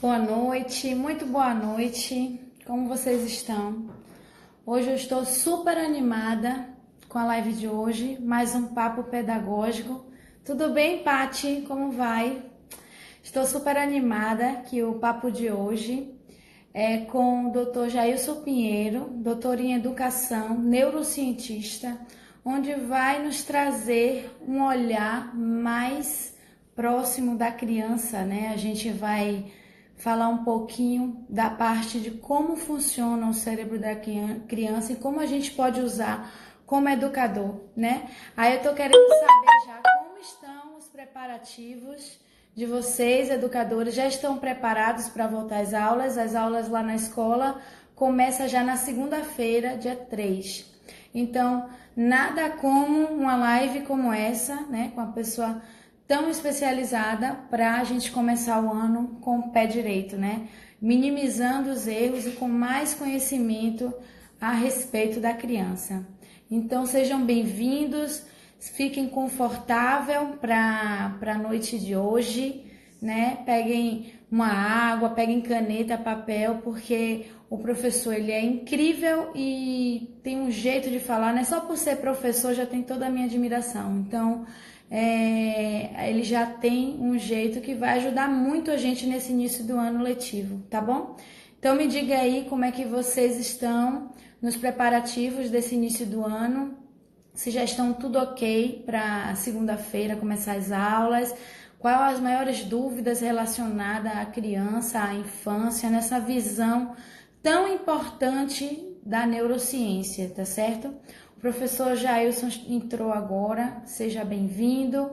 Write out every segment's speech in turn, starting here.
Boa noite, muito boa noite. Como vocês estão? Hoje eu estou super animada com a live de hoje, mais um papo pedagógico. Tudo bem, Pati? Como vai? Estou super animada que o papo de hoje é com o Dr. Jailson Pinheiro, doutor em educação, neurocientista, onde vai nos trazer um olhar mais próximo da criança, né? A gente vai falar um pouquinho da parte de como funciona o cérebro da criança e como a gente pode usar como educador, né? Aí eu tô querendo saber já como estão os preparativos de vocês, educadores, já estão preparados para voltar às aulas? As aulas lá na escola começam já na segunda-feira, dia 3. Então, nada como uma live como essa, né, com a pessoa tão especializada para a gente começar o ano com o pé direito, né? Minimizando os erros e com mais conhecimento a respeito da criança. Então sejam bem-vindos, fiquem confortável para a noite de hoje, né? Peguem uma água, peguem caneta, papel, porque o professor ele é incrível e tem um jeito de falar, né? Só por ser professor já tem toda a minha admiração. Então ele já tem um jeito que vai ajudar muito a gente nesse início do ano letivo, tá bom? Então me diga aí como é que vocês estão nos preparativos desse início do ano, se já estão tudo ok para segunda-feira começar as aulas, quais as maiores dúvidas relacionadas à criança, à infância, nessa visão tão importante da neurociência, tá certo? O professor Jailson entrou agora, seja bem-vindo.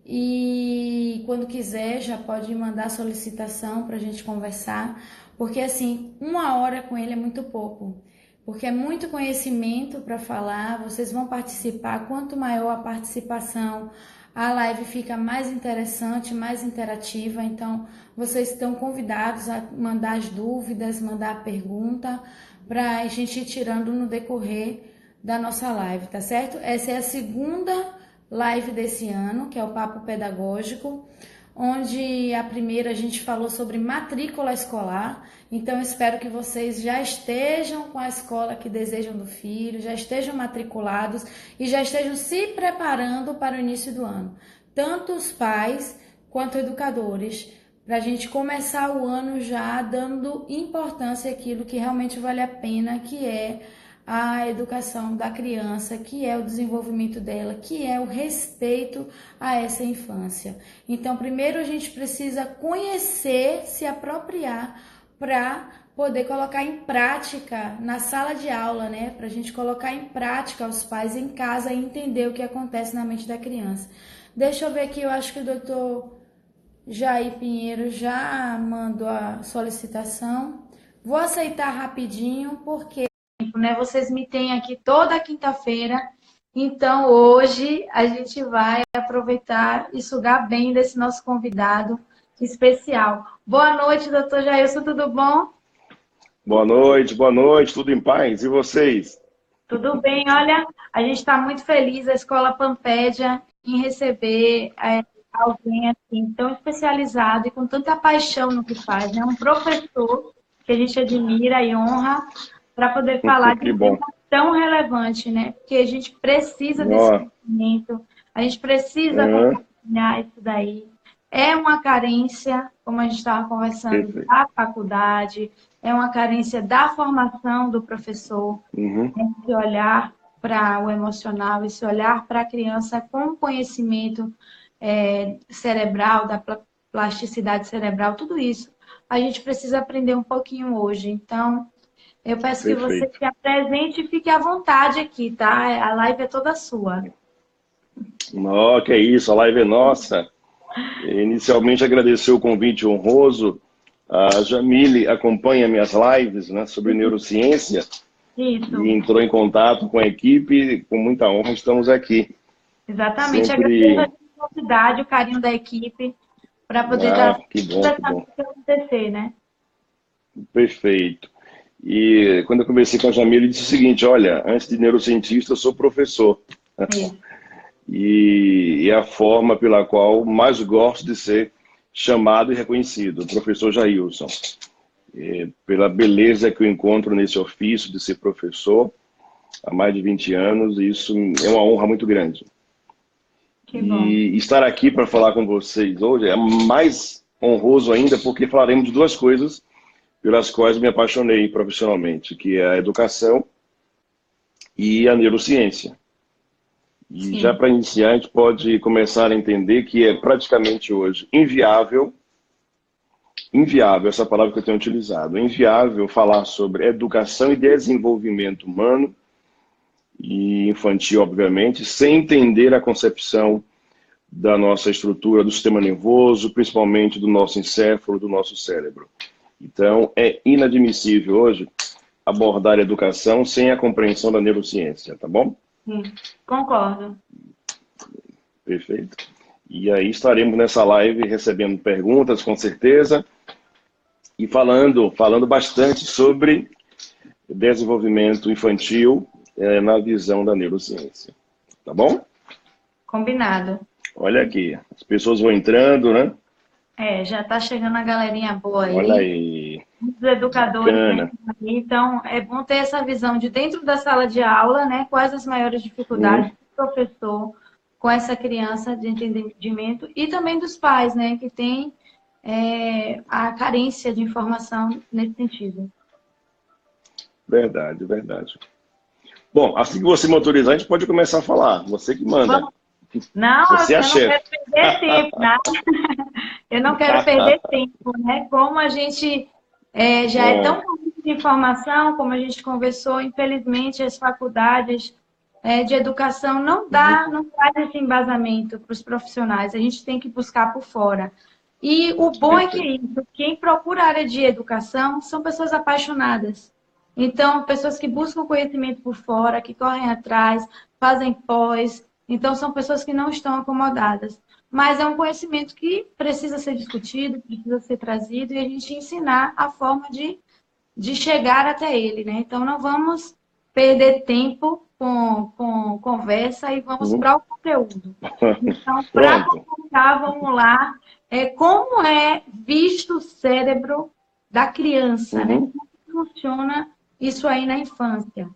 E quando quiser já pode mandar solicitação para a gente conversar, porque assim, uma hora com ele é muito pouco, porque é muito conhecimento para falar, vocês vão participar, quanto maior a participação, a live fica mais interessante, mais interativa, então vocês estão convidados a mandar as dúvidas, mandar a pergunta, para a gente ir tirando no decorrer da nossa live, tá certo? Essa é a segunda live desse ano, que é o Papo Pedagógico, onde a primeira a gente falou sobre matrícula escolar. Então espero que vocês já estejam com a escola que desejam do filho, já estejam matriculados e já estejam se preparando para o início do ano. Tanto os pais quanto educadores, para a gente começar o ano já dando importância àquilo que realmente vale a pena, que é a educação da criança, que é o desenvolvimento dela, que é o respeito a essa infância. Então, primeiro a gente precisa conhecer, se apropriar para poder colocar em prática na sala de aula, né? Para a gente colocar em prática os pais em casa e entender o que acontece na mente da criança. Deixa eu ver aqui, eu acho que o doutor Jair Pinheiro já mandou a solicitação. Vou aceitar rapidinho, porque né? Vocês me têm aqui toda quinta-feira, então hoje a gente vai aproveitar e sugar bem desse nosso convidado especial. Boa noite, doutor Jailson, tudo bom? Boa noite, tudo em paz? E vocês? Tudo bem, olha, a gente está muito feliz, a Escola Pampédia, em receber alguém assim tão especializado e com tanta paixão no que faz, né? Um professor que a gente admira e honra para poder falar de Que um tema bom. tão relevante, né? Porque a gente precisa desse Ó, conhecimento, a gente precisa aham, compartilhar isso daí. É uma carência, como a gente estava conversando, perfeito. da faculdade, é uma carência da formação do professor, Uhum, esse olhar para o emocional, esse olhar para a criança com conhecimento cerebral, da plasticidade cerebral, tudo isso a gente precisa aprender um pouquinho hoje. Então, eu peço que você perfeito. se apresente e fique à vontade aqui, tá? A live é toda sua. Ó, que é isso, a live é nossa. Inicialmente agradecer o convite honroso. A Jamile acompanha minhas lives, né, sobre neurociência e Isso, entrou em contato com a equipe. Com muita honra estamos aqui. exatamente. Agradeço a Sempre, generosidade, o carinho da equipe para poder estar que bom, toda que essa bom. coisa acontecer, né? Perfeito. E quando eu conversei com a Jamile, disse o seguinte: olha, antes de neurocientista, eu sou professor. Isso. E é a forma pela qual mais gosto de ser. chamado e reconhecido, o professor Jailson. Pela beleza que eu encontro nesse ofício de ser professor há mais de 20 anos, isso é uma honra muito grande. Que bom. E estar aqui para falar com vocês hoje é mais honroso ainda, porque falaremos de duas coisas pelas quais me apaixonei profissionalmente, que é a educação e a neurociência. E Sim. já para iniciar, a gente pode começar a entender que é praticamente hoje inviável, essa palavra que eu tenho utilizado, inviável falar sobre educação e desenvolvimento humano e infantil, obviamente, sem entender a concepção da nossa estrutura do sistema nervoso, principalmente do nosso encéfalo, do nosso cérebro. Então, é inadmissível hoje abordar a educação sem a compreensão da neurociência, tá bom? Concordo. Perfeito. E aí estaremos nessa live recebendo perguntas, com certeza, e falando bastante sobre desenvolvimento infantil na visão da neurociência. Tá bom? Combinado. Olha aqui, as pessoas vão entrando, né? Já está chegando a galerinha boa aí. Olha aí. Os educadores, né? Então, é bom ter essa visão de dentro da sala de aula, né? Quais as maiores dificuldades do professor com essa criança de entendimento e também dos pais, né? Que tem a carência de informação nesse sentido. Verdade, verdade. Bom, assim que você me autorizar, a gente pode começar a falar. Você que manda. Não, você eu não quero perder tempo, né? Eu não quero perder tempo, né? Como a gente já é tão carente de informação, como a gente conversou, infelizmente as faculdades de educação não traz esse embasamento para os profissionais. A gente tem que buscar por fora. E o bom é que quem procura a área de educação são pessoas apaixonadas. Então, pessoas que buscam conhecimento por fora, que correm atrás, fazem pós. Então, são pessoas que não estão acomodadas. Mas é um conhecimento que precisa ser discutido, precisa ser trazido e a gente ensinar a forma de chegar até ele, né? Então, não vamos perder tempo com conversa e vamos para o conteúdo. Então, para começar, vamos lá. Como é visto o cérebro da criança, né? Como funciona isso aí na infância?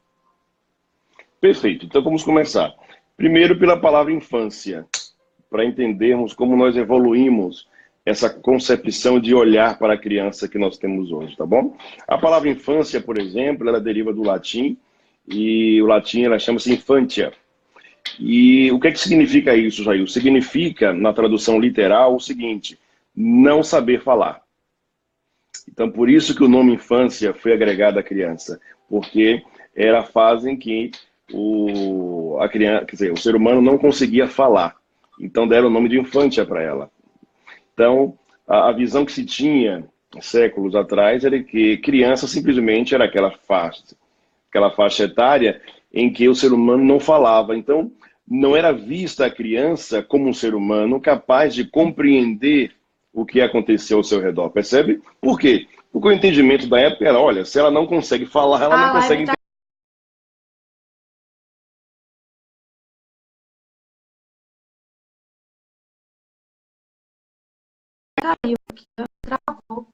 Perfeito. Então, vamos começar. Primeiro, pela palavra infância, para entendermos como nós evoluímos essa concepção de olhar para a criança que nós temos hoje, tá bom? A palavra infância, por exemplo, ela deriva do latim, e o latim ela chama-se infantia. E o que significa isso, Jair? Significa, na tradução literal, o seguinte: não saber falar. Então, por isso que o nome infância foi agregado à criança, porque era a fase em que a criança, quer dizer, o ser humano não conseguia falar. Então, deram o nome de infância para ela. Então, a visão que se tinha séculos atrás era que criança simplesmente era aquela faixa etária em que o ser humano não falava. Então, não era vista a criança como um ser humano capaz de compreender o que aconteceu ao seu redor, percebe? Por quê? Porque o entendimento da época era, olha, se ela não consegue falar, ela não consegue entender. Caiu aqui, travou.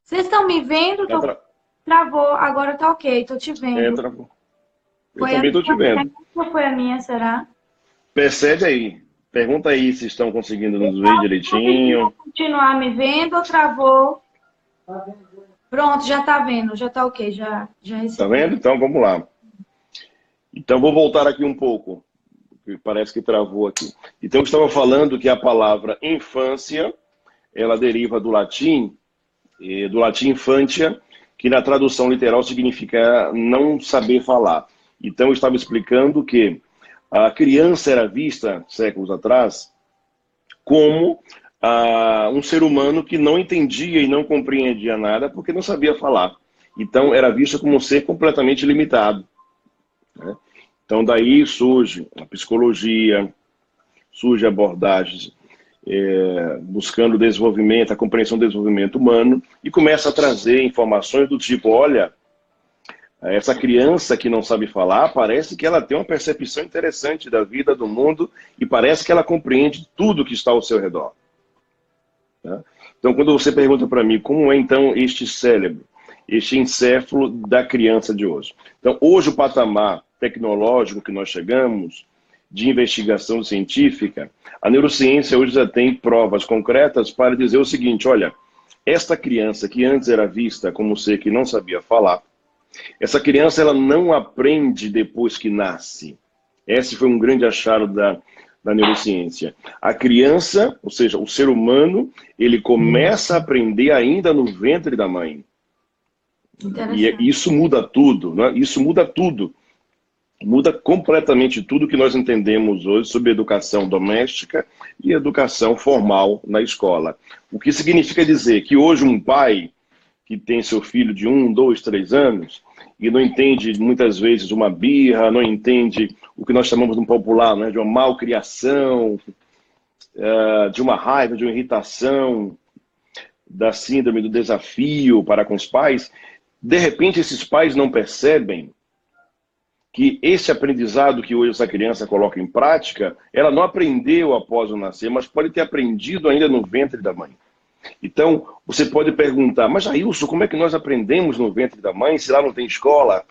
Vocês estão me vendo? Travou, agora tá ok, tô te vendo. Travou. Eu também tô te vendo. Qual foi a minha, será? Percebe aí. Pergunta aí se estão conseguindo nos ver direitinho. Continuar me vendo ou travou? Pronto, já tá vendo, já tá ok, já recebi. Tá vendo? Então vamos lá. Então vou voltar aqui um pouco. Parece que travou aqui. Então eu estava falando que a palavra infância, ela deriva do latim infantia, que na tradução literal significa não saber falar. Então eu estava explicando que a criança era vista, séculos atrás, como um ser humano que não entendia e não compreendia nada porque não sabia falar. Então era vista como um ser completamente limitado, né? Então daí surge a psicologia, surge abordagens buscando o desenvolvimento, a compreensão do desenvolvimento humano e começa a trazer informações do tipo, olha, essa criança que não sabe falar, parece que ela tem uma percepção interessante da vida, do mundo, e parece que ela compreende tudo que está ao seu redor. Tá? Então, quando você pergunta para mim como é então este cérebro, este encéfalo da criança de hoje. Então, hoje o patamar tecnológico que nós chegamos, de investigação científica, a neurociência hoje já tem provas concretas para dizer o seguinte, olha, esta criança que antes era vista como ser que não sabia falar, essa criança ela não aprende depois que nasce. Esse foi um grande achado da neurociência. A criança, ou seja, o ser humano, ele começa a aprender ainda no ventre da mãe. E isso muda tudo, né? Isso muda tudo. Muda completamente tudo que nós entendemos hoje sobre educação doméstica e educação formal na escola. O que significa dizer que hoje um pai que tem seu filho de 1, 2, 3 anos e não entende muitas vezes uma birra, não entende o que nós chamamos no popular, né, de uma malcriação, de uma raiva, de uma irritação, da síndrome do desafio para com os pais, de repente esses pais não percebem que esse aprendizado que hoje essa criança coloca em prática, ela não aprendeu após o nascer, mas pode ter aprendido ainda no ventre da mãe. Então, você pode perguntar, mas Jailson, como é que nós aprendemos no ventre da mãe se lá não tem escola,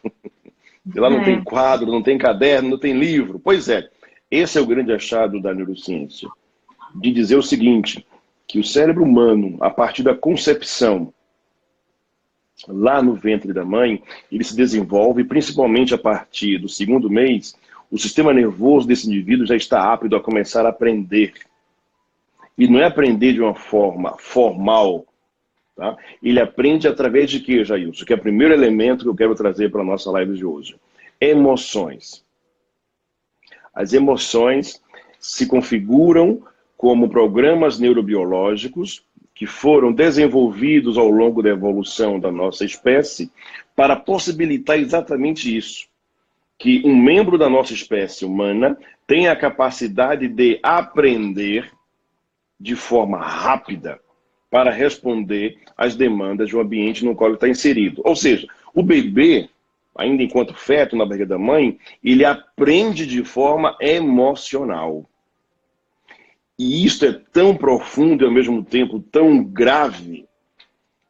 se lá não tem quadro, não tem caderno, não tem livro? Pois é, esse é o grande achado da neurociência, de dizer o seguinte, que o cérebro humano, a partir da concepção, lá no ventre da mãe, ele se desenvolve, principalmente a partir do 2º mês, o sistema nervoso desse indivíduo já está apto a começar a aprender. E não é aprender de uma forma formal, tá? Ele aprende através de quê, Jailson? Que é o primeiro elemento que eu quero trazer para a nossa live de hoje. Emoções. As emoções se configuram como programas neurobiológicos que foram desenvolvidos ao longo da evolução da nossa espécie para possibilitar exatamente isso. Que um membro da nossa espécie humana tenha a capacidade de aprender de forma rápida para responder às demandas de um ambiente no qual ele está inserido. Ou seja, o bebê, ainda enquanto feto na barriga da mãe, ele aprende de forma emocional. E isso é tão profundo e ao mesmo tempo tão grave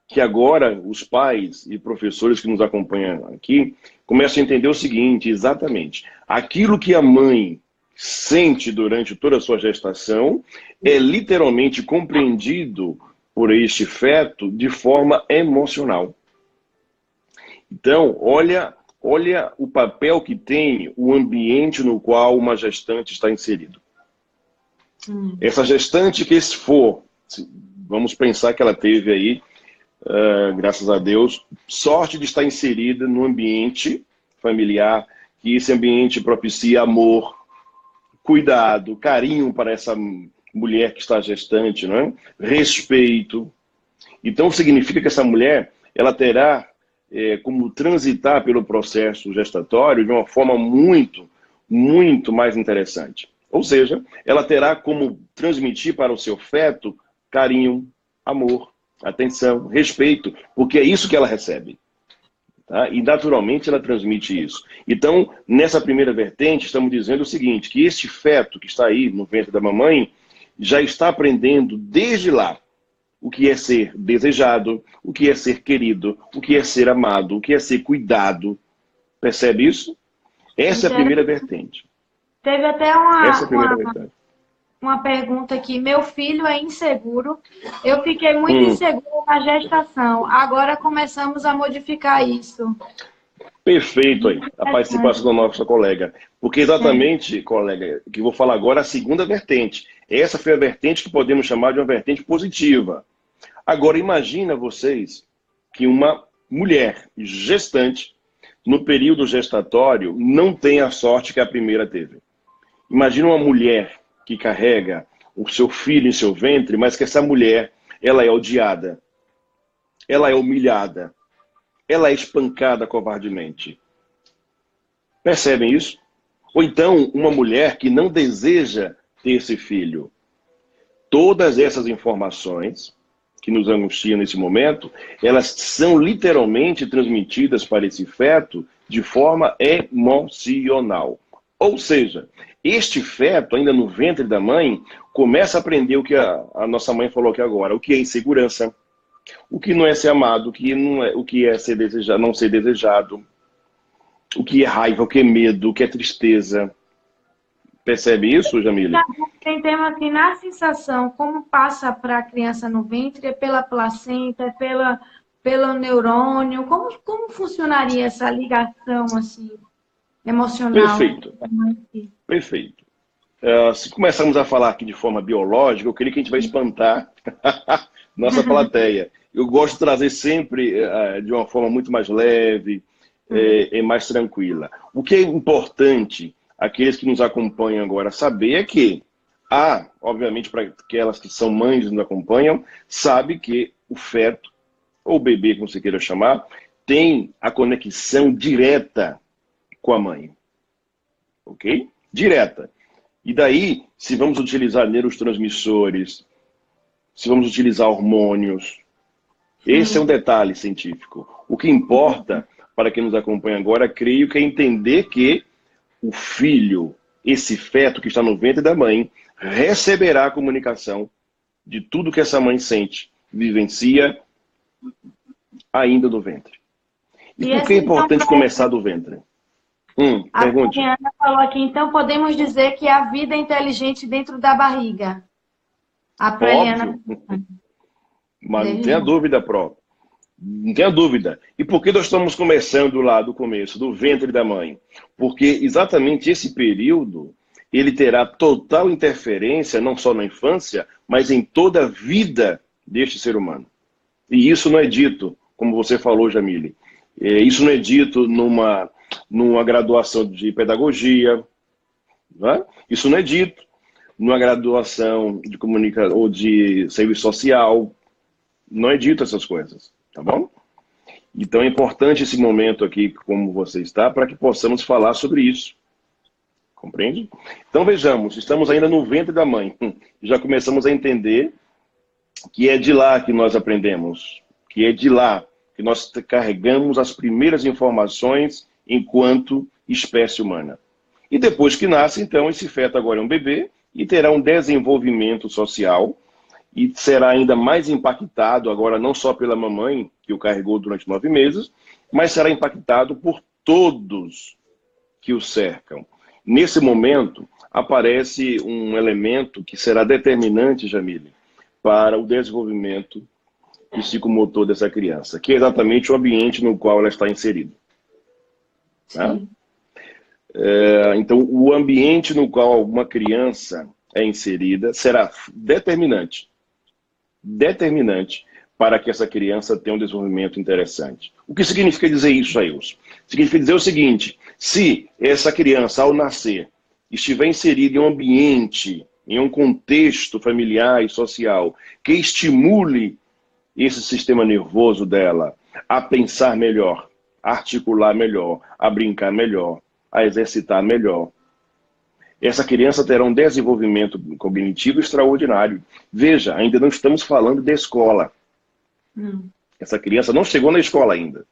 que agora os pais e professores que nos acompanham aqui começam a entender o seguinte, exatamente, aquilo que a mãe sente durante toda a sua gestação é literalmente compreendido por este feto de forma emocional. Então, olha o papel que tem o ambiente no qual uma gestante está inserido. Essa gestante que se for, vamos pensar que ela teve aí, graças a Deus, sorte de estar inserida no ambiente familiar, que esse ambiente propicia amor, cuidado, carinho para essa mulher que está gestante, não é? Respeito. Então significa que essa mulher ela terá como transitar pelo processo gestatório de uma forma muito, muito mais interessante. Ou seja, ela terá como transmitir para o seu feto carinho, amor, atenção, respeito, porque é isso que ela recebe. Tá? E naturalmente ela transmite isso. Então, nessa primeira vertente, estamos dizendo o seguinte, que este feto que está aí no ventre da mamãe já está aprendendo desde lá o que é ser desejado, o que é ser querido, o que é ser amado, o que é ser cuidado. Percebe isso? Essa é a primeira vertente. Teve até uma pergunta aqui. Meu filho é inseguro. Eu fiquei muito inseguro na gestação. Agora começamos a modificar isso. Perfeito aí, a participação da nossa colega. Porque exatamente, colega, que eu vou falar agora, a segunda vertente. Essa foi a vertente que podemos chamar de uma vertente positiva. Agora, imagina vocês que uma mulher gestante, no período gestatório, não tem a sorte que a primeira teve. Imagina uma mulher que carrega o seu filho em seu ventre, mas que essa mulher, ela é odiada, ela é humilhada, ela é espancada covardemente. Percebem isso? Ou então, uma mulher que não deseja ter esse filho. Todas essas informações que nos angustiam nesse momento, elas são literalmente transmitidas para esse feto de forma emocional. Ou seja, este feto, ainda no ventre da mãe, começa a aprender o que a nossa mãe falou aqui agora, o que é insegurança, o que não é ser amado, o que é ser desejado, não ser desejado, o que é raiva, o que é medo, o que é tristeza. Percebe isso, Jamile? Tem tema que na sensação, como passa para a criança no ventre, é pela placenta, é pelo neurônio, como funcionaria essa ligação assim, emocional? Perfeito, perfeito. Se começarmos a falar aqui de forma biológica, eu creio que a gente vai espantar nossa plateia. Eu gosto de trazer sempre de uma forma muito mais leve e mais tranquila. O que é importante, aqueles que nos acompanham agora, saber é que obviamente, para aquelas que são mães e nos acompanham, sabe que o feto, ou o bebê, como você queira chamar, tem a conexão direta com a mãe. Ok? Direta. E daí, se vamos utilizar neurotransmissores, se vamos utilizar hormônios, esse é um detalhe científico. O que importa, para quem nos acompanha agora, creio que é entender que o filho, esse feto que está no ventre da mãe, receberá a comunicação de tudo que essa mãe sente, vivencia ainda do ventre. E por que é importante começar do ventre? Pergunte. A Ana falou aqui, então podemos dizer que a vida é inteligente dentro da barriga. A Preliana. Mas não tenha dúvida, Pro. Não tenha dúvida. E por que nós estamos começando lá do começo, do ventre da mãe? Porque exatamente esse período, ele terá total interferência, não só na infância, mas em toda a vida deste ser humano. E isso não é dito, como você falou, Jamile. Isso não é dito numa graduação de pedagogia, não é? Isso não é dito numa graduação de comunicação ou de serviço social. Não é dito essas coisas, tá bom? Então é importante esse momento aqui, como você está, para que possamos falar sobre isso. Compreende? Então vejamos, estamos ainda no ventre da mãe. Já começamos a entender que é de lá que nós aprendemos, que é de lá que nós carregamos as primeiras informações enquanto espécie humana. E depois que nasce, então, esse feto agora é um bebê e terá um desenvolvimento social e será ainda mais impactado agora não só pela mamãe, que o carregou durante 9 meses, mas será impactado por todos que o cercam. Nesse momento, aparece um elemento que será determinante, Jamile, para o desenvolvimento psicomotor dessa criança, que é exatamente o ambiente no qual ela está inserida. Tá? Então, o ambiente no qual uma criança é inserida será determinante para que essa criança tenha um desenvolvimento interessante. O que significa dizer isso, Ailson? Significa dizer o seguinte: se essa criança, ao nascer, estiver inserida em um ambiente, em um contexto familiar e social que estimule esse sistema nervoso dela a pensar melhor, a articular melhor, a brincar melhor, a exercitar melhor, essa criança terá um desenvolvimento cognitivo extraordinário. Veja, ainda não estamos falando de escola. Essa criança não chegou na escola ainda.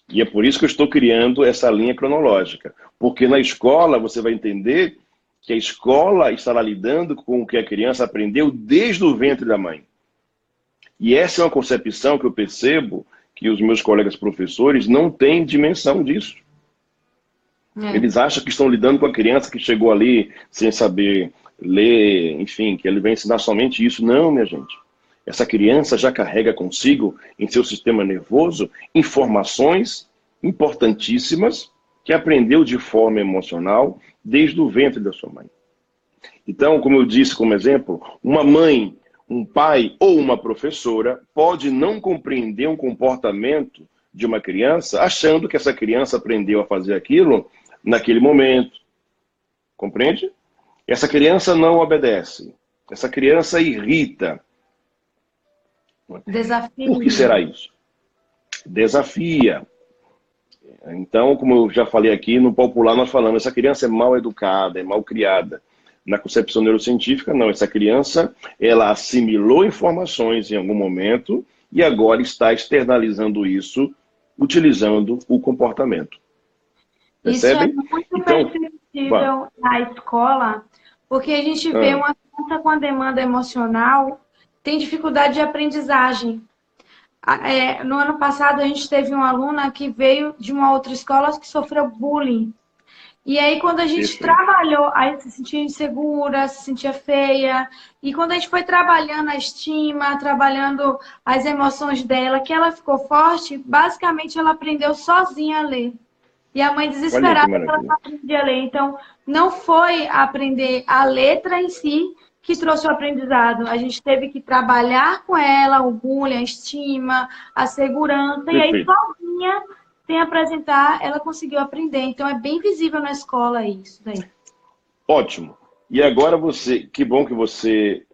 E é por isso que eu estou criando essa linha cronológica. Porque na escola você vai entender que a escola estará lidando com o que a criança aprendeu desde o ventre da mãe. E essa é uma concepção que eu percebo que os meus colegas professores não têm dimensão disso. Eles acham que estão lidando com a criança que chegou ali sem saber ler, enfim, que ele vai ensinar somente isso. Não, minha gente. Essa criança já carrega consigo, em seu sistema nervoso, informações importantíssimas que aprendeu de forma emocional desde o ventre da sua mãe. Então, como eu disse como exemplo, uma mãe, um pai ou uma professora pode não compreender um comportamento de uma criança achando que essa criança aprendeu a fazer aquilo naquele momento. Compreende? Essa criança não obedece. Essa criança irrita. Desafia. Por que será isso? Desafia. Então, como eu já falei aqui, no popular nós falamos, essa criança é mal educada, é mal criada. Na concepção neurocientífica, não. Essa criança, ela assimilou informações em algum momento e agora está externalizando isso, utilizando o comportamento. Percebem? Isso é muito então, perceptível, visível na escola, porque a gente vê uma criança com a demanda emocional tem dificuldade de aprendizagem. No ano passado, a gente teve uma aluna que veio de uma outra escola que sofreu bullying. E aí, quando a gente trabalhou, aí se sentia insegura, se sentia feia. E quando a gente foi trabalhando a estima, trabalhando as emoções dela, que ela ficou forte, basicamente ela aprendeu sozinha a ler. E a mãe desesperada que ela não aprendia a ler. Então, não foi aprender a letra em si que trouxe o aprendizado. A gente teve que trabalhar com ela o bullying, a estima, a segurança. Perfeito. E aí, sozinha, sem apresentar, ela conseguiu aprender. Então, é bem visível na escola isso daí. Ótimo. E agora que bom que você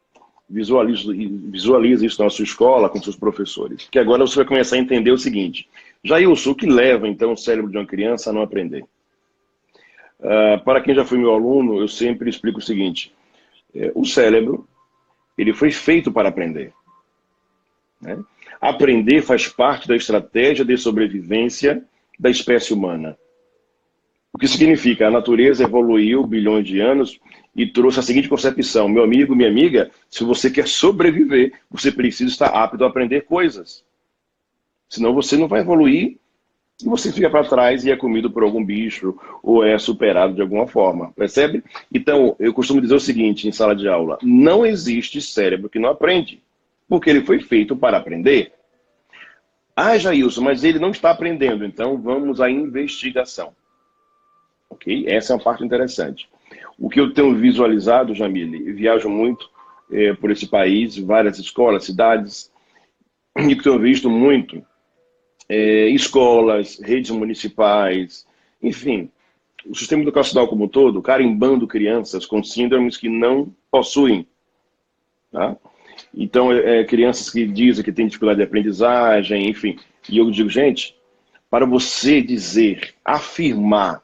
visualiza isso na sua escola, com seus professores. Porque agora você vai começar a entender o seguinte. Jailson, o que leva, então, o cérebro de uma criança a não aprender? Para quem já foi meu aluno, eu sempre explico o seguinte. O cérebro, ele foi feito para aprender. Né? Aprender faz parte da estratégia de sobrevivência da espécie humana. O que significa? A natureza evoluiu bilhões de anos e trouxe a seguinte concepção. Meu amigo, minha amiga, se você quer sobreviver, você precisa estar apto a aprender coisas. Senão você não vai evoluir e você fica para trás e é comido por algum bicho ou é superado de alguma forma. Percebe? Então, eu costumo dizer o seguinte em sala de aula. Não existe cérebro que não aprende. Porque ele foi feito para aprender. Jailson, mas ele não está aprendendo. Então, vamos à investigação. Ok? Essa é uma parte interessante. O que eu tenho visualizado, Jamile, viajo muito por esse país, várias escolas, cidades, e o que eu tenho visto muito, escolas, redes municipais, enfim, o sistema educacional como um todo, carimbando crianças com síndromes que não possuem. Tá? Então, crianças que dizem que têm dificuldade de aprendizagem, enfim. E eu digo, gente, para você dizer, afirmar,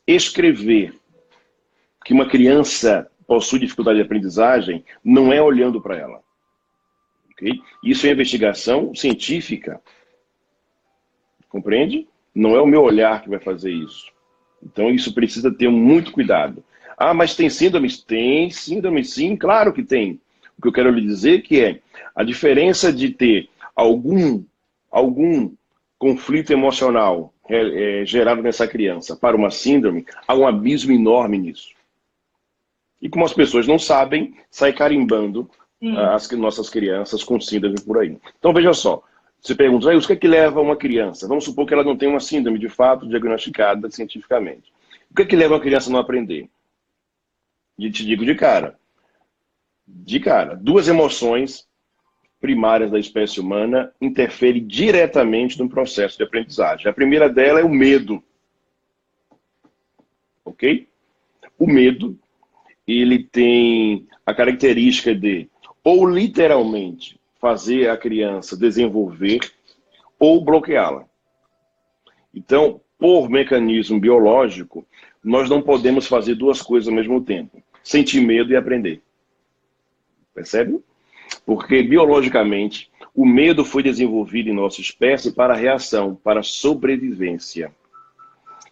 escrever que uma criança possui dificuldade de aprendizagem, não é olhando para ela. Okay? Isso é investigação científica. Compreende? Não é o meu olhar que vai fazer isso. Então, isso precisa ter muito cuidado. Mas tem síndromes? Tem síndrome, sim, claro que tem. O que eu quero lhe dizer que é a diferença de ter algum conflito emocional gerado nessa criança para uma síndrome, há um abismo enorme nisso. E como as pessoas não sabem, sai carimbando as nossas crianças com síndrome por aí. Então veja só, você pergunta, o que é que leva uma criança? Vamos supor que ela não tem uma síndrome de fato diagnosticada cientificamente. O que é que leva uma criança a não aprender? E te digo de cara, duas emoções primárias da espécie humana interferem diretamente no processo de aprendizagem. A primeira dela é o medo. Ok? O medo, ele tem a característica de, ou literalmente, fazer a criança desenvolver, ou bloqueá-la. Então, por mecanismo biológico, nós não podemos fazer duas coisas ao mesmo tempo. Sentir medo e aprender. Percebe? Porque, biologicamente, o medo foi desenvolvido em nossa espécie para reação, para sobrevivência.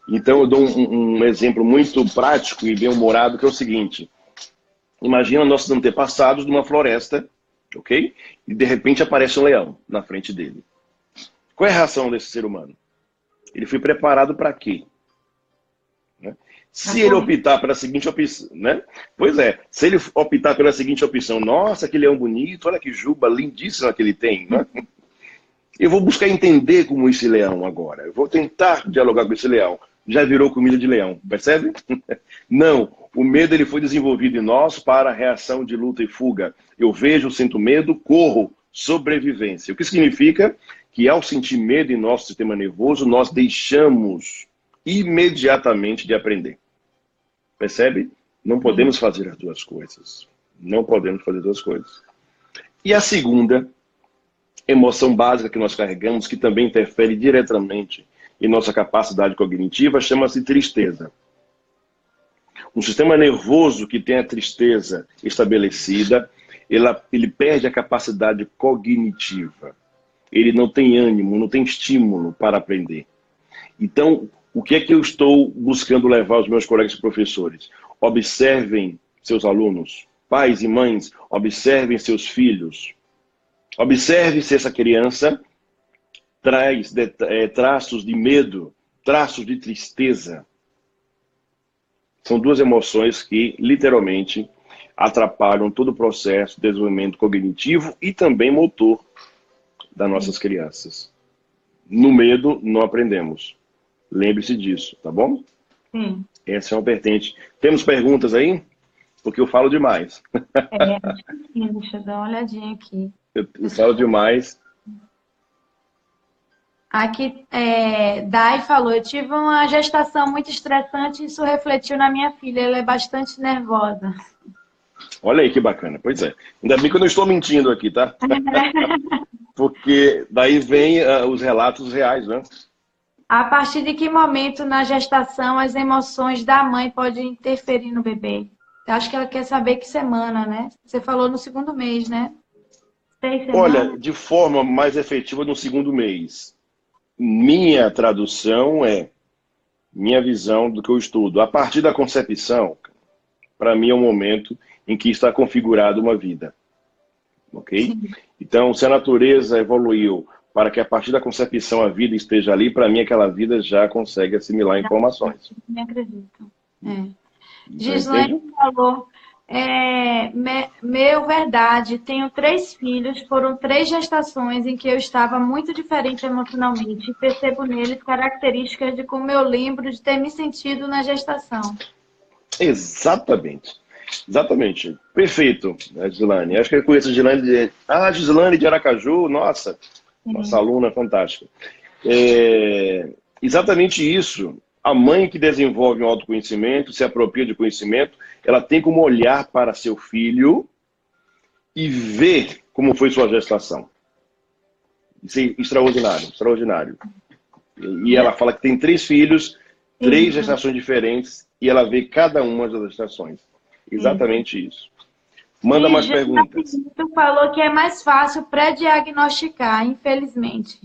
Então, eu dou um exemplo muito prático e bem-humorado, que é o seguinte. Imagina nossos antepassados numa floresta, ok? E, de repente, aparece um leão na frente dele. Qual é a reação desse ser humano? Ele foi preparado para quê? Se ele optar pela seguinte opção, né? Pois é, se ele optar pela seguinte opção, nossa, que leão bonito, olha que juba lindíssima que ele tem, né? Eu vou buscar entender como esse leão agora. Eu vou tentar dialogar com esse leão. Já virou comida de leão, percebe? Não, o medo ele foi desenvolvido em nós para a reação de luta e fuga. Eu vejo, sinto medo, corro, sobrevivência. O que significa que ao sentir medo em nosso sistema nervoso, nós deixamos imediatamente de aprender. Percebe? Não podemos fazer as duas coisas. Não podemos fazer duas coisas. E a segunda emoção básica que nós carregamos, que também interfere diretamente em nossa capacidade cognitiva, chama-se tristeza. Um sistema nervoso que tem a tristeza estabelecida, ele perde a capacidade cognitiva. Ele não tem ânimo, não tem estímulo para aprender. Então, O que é que eu estou buscando levar aos meus colegas professores? Observem seus alunos, pais e mães, observem seus filhos. Observe se essa criança traz traços de medo, traços de tristeza. São duas emoções que, literalmente, atrapalham todo o processo de desenvolvimento cognitivo e também motor das nossas crianças. No medo, não aprendemos. Lembre-se disso, tá bom? Sim. Essa é uma vertente. Temos perguntas aí? Porque eu falo demais. Acho que sim, deixa eu dar uma olhadinha aqui. Eu falo demais. Aqui, Dai falou, eu tive uma gestação muito estressante e isso refletiu na minha filha, ela é bastante nervosa. Olha aí que bacana. Pois é. Ainda bem que eu não estou mentindo aqui, tá? Porque daí vem os relatos reais, né? A partir de que momento na gestação as emoções da mãe podem interferir no bebê? Eu acho que ela quer saber que semana, né? Você falou no segundo mês, né? 6 semanas? Olha, de forma mais efetiva no segundo mês. Minha tradução minha visão do que eu estudo. A partir da concepção, para mim é um momento em que está configurada uma vida. Ok? Sim. Então, se a natureza evoluiu para que a partir da concepção a vida esteja ali, para mim aquela vida já consegue assimilar informações. Me acredito. Entende? Gislaine falou, verdade, tenho 3 filhos, foram 3 gestações em que eu estava muito diferente emocionalmente e percebo neles características de como eu lembro de ter me sentido na gestação. Exatamente. Exatamente. Perfeito, Gislaine. Acho que eu conheço a Gislaine Gislaine de Aracaju, nossa aluna fantástica. Exatamente isso. A mãe que desenvolve um autoconhecimento, se apropria de conhecimento, ela tem como olhar para seu filho e ver como foi sua gestação. Isso é extraordinário, extraordinário. E ela fala que tem 3 filhos, 3 gestações diferentes, e ela vê cada uma das gestações. Exatamente isso. Manda mais perguntas. Tu falou que é mais fácil pré-diagnosticar, infelizmente.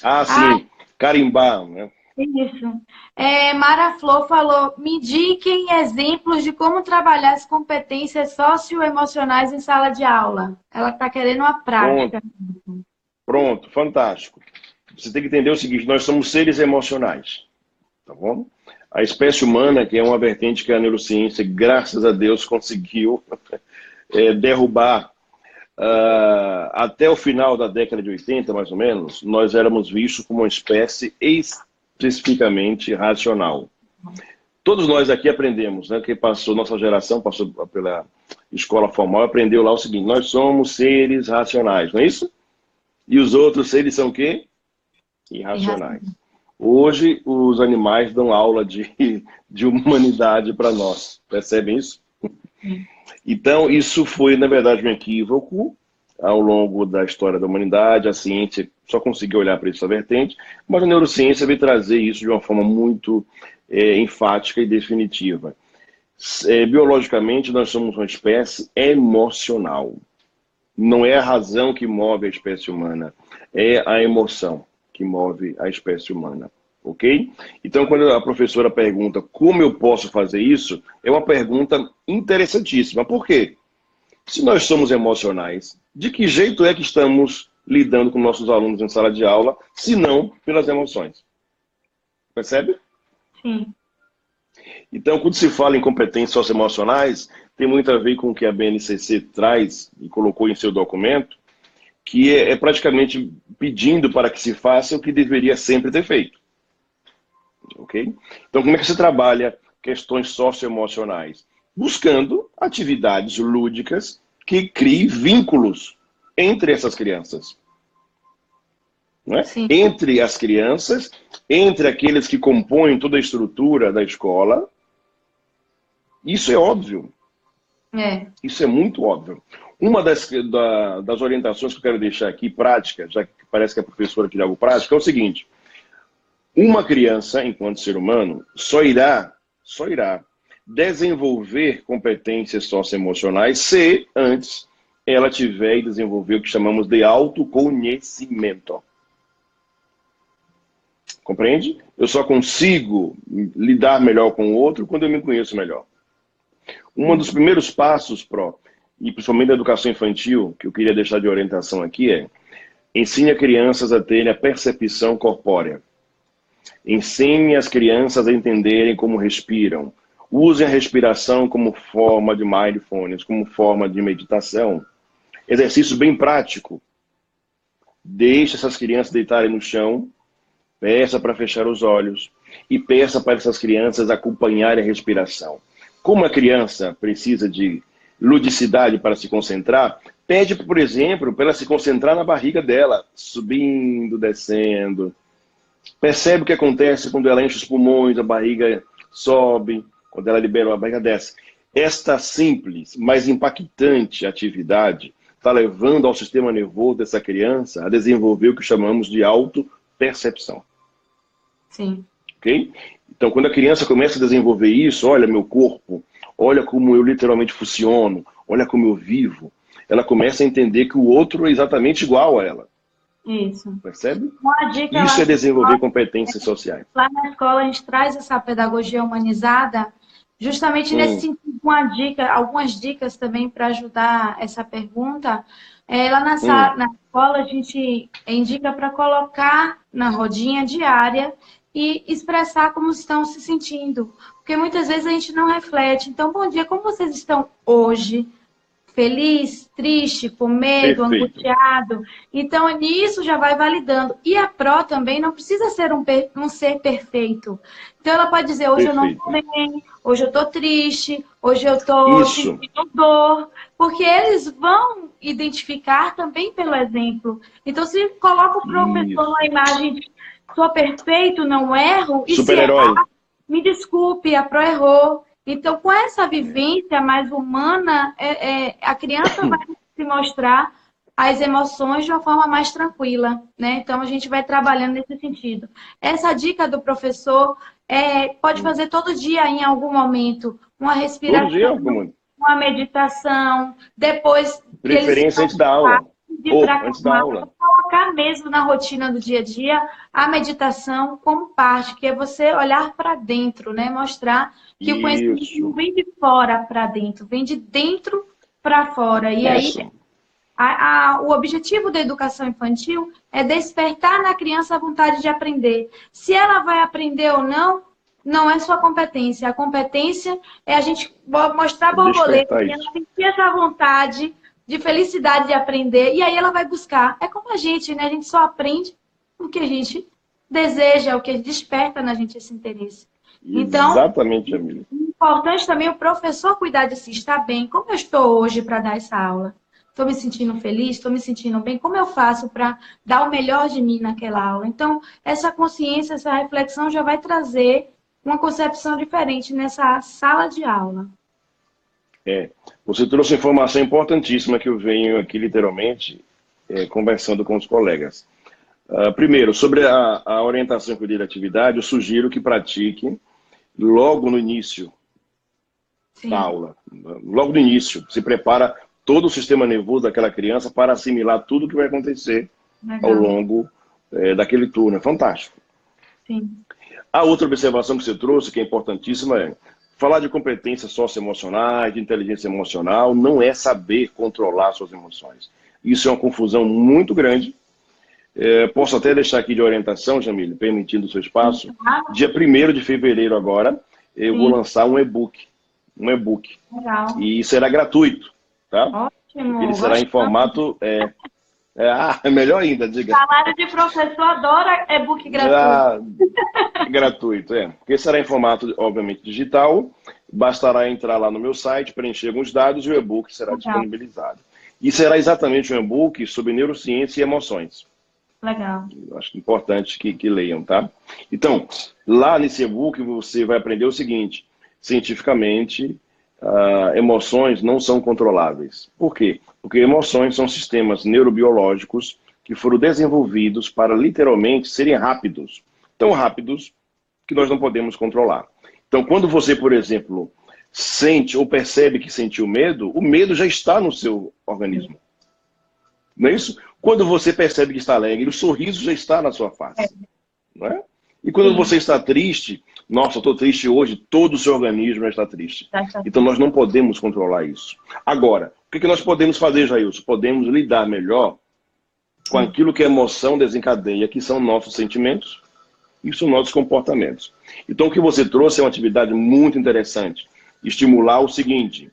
Ah, sim. Carimbar, né? Isso. Mara Flor falou, me indiquem exemplos de como trabalhar as competências socioemocionais em sala de aula. Ela está querendo uma prática. Pronto, fantástico. Você tem que entender o seguinte, nós somos seres emocionais, tá bom? A espécie humana, que é uma vertente que a neurociência, graças a Deus, conseguiu derrubar. Até o final da década de 80, mais ou menos, nós éramos vistos como uma espécie especificamente racional. Todos nós aqui aprendemos, né? Que nossa geração passou pela escola formal, aprendeu lá o seguinte, nós somos seres racionais, não é isso? E os outros seres são o quê? Irracionais. Hoje, os animais dão aula de humanidade para nós. Percebem isso? Então, isso foi, na verdade, um equívoco ao longo da história da humanidade. A ciência só conseguiu olhar para essa vertente, mas a neurociência veio trazer isso de uma forma muito enfática e definitiva. Biologicamente, nós somos uma espécie emocional. Não é a razão que move a espécie humana, é a emoção que move a espécie humana, ok? Então, quando a professora pergunta como eu posso fazer isso, é uma pergunta interessantíssima. Por quê? Se nós somos emocionais, de que jeito é que estamos lidando com nossos alunos em sala de aula, se não pelas emoções? Percebe? Sim. Então, quando se fala em competências socioemocionais, tem muito a ver com o que a BNCC traz e colocou em seu documento, que é praticamente pedindo para que se faça o que deveria sempre ter feito. Ok? Então, como é que se trabalha questões socioemocionais? Buscando atividades lúdicas que criem vínculos entre essas crianças. Não é? Entre as crianças, entre aqueles que compõem toda a estrutura da escola. Isso é óbvio. Isso é muito óbvio. Uma das orientações que eu quero deixar aqui, prática, já que parece que a professora queria algo prático, é o seguinte. Uma criança, enquanto ser humano, só irá desenvolver competências socioemocionais se antes ela tiver e desenvolver o que chamamos de autoconhecimento. Compreende? Eu só consigo lidar melhor com o outro quando eu me conheço melhor. Um dos primeiros passos, e principalmente da educação infantil, que eu queria deixar de orientação aqui ensine as crianças a terem a percepção corpórea. Ensine as crianças a entenderem como respiram. Usem a respiração como forma de mindfulness, como forma de meditação. Exercício bem prático. Deixe essas crianças deitarem no chão, peça para fechar os olhos e peça para essas crianças acompanharem a respiração. Como a criança precisa de ludicidade para se concentrar, pede, por exemplo, para ela se concentrar na barriga dela, subindo, descendo. Percebe o que acontece quando ela enche os pulmões, a barriga sobe, quando ela libera a barriga desce. Esta simples, mas impactante atividade está levando ao sistema nervoso dessa criança a desenvolver o que chamamos de autopercepção. Sim. Ok? Então, quando a criança começa a desenvolver isso, olha meu corpo, olha como eu literalmente funciono, olha como eu vivo, ela começa a entender que o outro é exatamente igual a ela. Isso. Percebe? Uma dica Isso é desenvolver competências sociais. Lá na escola a gente traz essa pedagogia humanizada justamente nesse sentido, algumas dicas também para ajudar essa pergunta. Lá na escola a gente indica para colocar na rodinha diária e expressar como estão se sentindo. Porque muitas vezes a gente não reflete. Então, bom dia, como vocês estão hoje? Feliz, triste, com medo, Perfeito. angustiado. Então, nisso já vai validando. E a pró também não precisa ser um ser perfeito. Então, ela pode dizer, hoje Perfeito. eu não estou bem, hoje eu estou triste, hoje eu estou sentindo dor. Porque eles vão identificar também pelo exemplo. Então, se coloca o professor numa imagem de sou perfeito, não erro, e se errar, me desculpe, a pró errou. Então, com essa vivência mais humana, a criança vai se mostrar as emoções de uma forma mais tranquila, né? Então, a gente vai trabalhando nesse sentido. Essa dica do professor pode fazer todo dia, em algum momento, uma respiração, todo dia, uma meditação, depois... Preferência antes da aula. Antes da aula. Colocar mesmo na rotina do dia a dia a meditação como parte, que é você olhar para dentro, né? Mostrar que o conhecimento não vem de fora para dentro, vem de dentro para fora. E aí, o objetivo da educação infantil é despertar na criança a vontade de aprender. Se ela vai aprender ou não, não é sua competência. A competência é a gente mostrar a borboleta, e ela sentir essa vontade de felicidade de aprender, e aí ela vai buscar. É como a gente, né? A gente só aprende o que a gente deseja, o que desperta na gente esse interesse. Então, exatamente, Jamile. Importante também o professor cuidar de si, estar bem. Como eu estou hoje para dar essa aula? Estou me sentindo feliz? Estou me sentindo bem? Como eu faço para dar o melhor de mim naquela aula? Então, essa consciência, essa reflexão já vai trazer uma concepção diferente nessa sala de aula. Você trouxe informação importantíssima que eu venho aqui literalmente conversando com os colegas. Primeiro, sobre a orientação que eu dei da atividade, eu sugiro que pratique logo no início da aula. Logo no início, se prepara todo o sistema nervoso daquela criança para assimilar tudo o que vai acontecer ao longo daquele turno. É fantástico. Sim. A outra observação que você trouxe, que é importantíssima, falar de competências socioemocionais, de inteligência emocional, não é saber controlar suas emoções. Isso é uma confusão muito grande. Posso até deixar aqui de orientação, Jamile, permitindo o seu espaço. Dia 1º de fevereiro agora, eu vou lançar um e-book. Legal. E será gratuito, tá? Ótimo. Ele será em formato... melhor ainda, diga. Salário de professor adora e-book gratuito. Gratuito, porque será em formato, obviamente, digital. Bastará entrar lá no meu site, preencher alguns dados e o e-book será disponibilizado. E será exatamente um e-book sobre neurociência e emoções. Legal. Eu acho importante que leiam, tá? Então, lá nesse e-book você vai aprender o seguinte: cientificamente, emoções não são controláveis. Por quê? Porque emoções são sistemas neurobiológicos que foram desenvolvidos para literalmente serem rápidos. Tão rápidos que nós não podemos controlar. Então, quando você, por exemplo, sente ou percebe que sentiu medo, o medo já está no seu organismo. Não é isso? Quando você percebe que está alegre, o sorriso já está na sua face. Não é? E quando você está triste, nossa, eu estou triste hoje, todo o seu organismo já está triste. Então nós não podemos controlar isso. Agora, o que nós podemos fazer, Jailson? Podemos lidar melhor com aquilo que a emoção desencadeia, que são nossos sentimentos e são nossos comportamentos. Então o que você trouxe é uma atividade muito interessante. Estimular o seguinte: